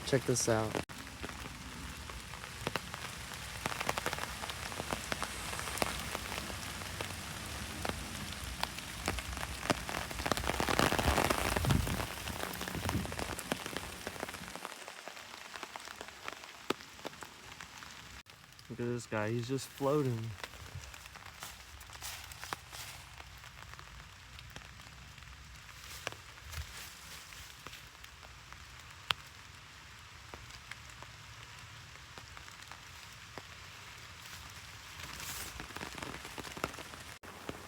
Check this out. Look at this guy, he's just floating.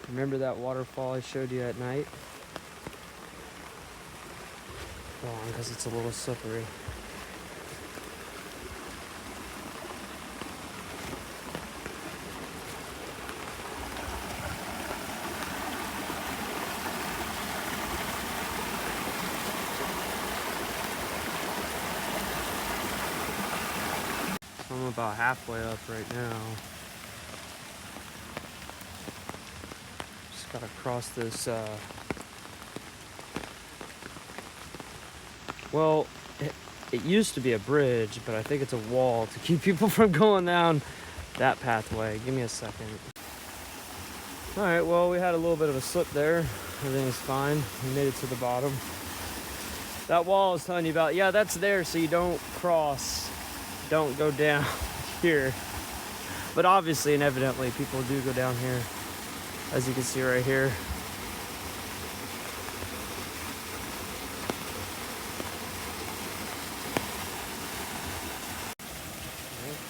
Remember that waterfall I showed you at night? Go on, because it's a little slippery. I'm about halfway up right now. Just gotta cross this, well, it used to be a bridge, but I think it's a wall to keep people from going down that pathway. Give me a second. All right, well, we had a little bit of a slip there. Everything's fine. We made it to the bottom. That wall I was telling you about, yeah, that's there so you don't cross, don't go down here. But obviously and evidently people do go down here, as you can see right here.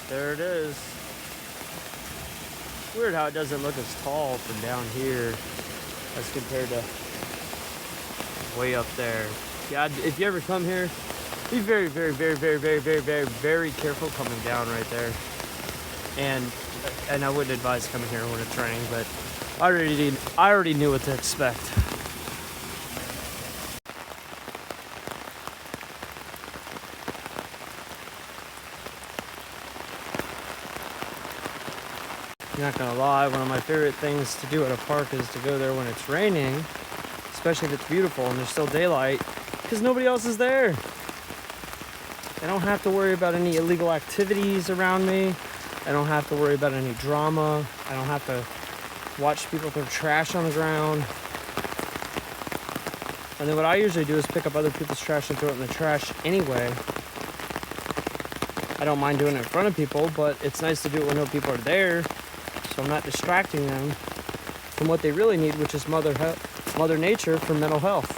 There it is. Weird how it doesn't look as tall from down here as compared to way up there. Yeah, if you ever come here, be very, very, very, very, very, very, very, very careful coming down right there. And I wouldn't advise coming here when it's raining, but I already knew what to expect. Not gonna lie, one of my favorite things to do at a park is to go there when it's raining, especially if it's beautiful and there's still daylight, because nobody else is there. I don't have to worry about any illegal activities around me. I don't have to worry about any drama. I don't have to watch people throw trash on the ground. And then what I usually do is pick up other people's trash and throw it in the trash anyway. I don't mind doing it in front of people, but it's nice to do it when no people are there, so I'm not distracting them from what they really need, which is Mother Nature for mental health.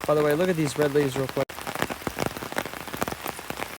By the way, look at these red leaves real quick.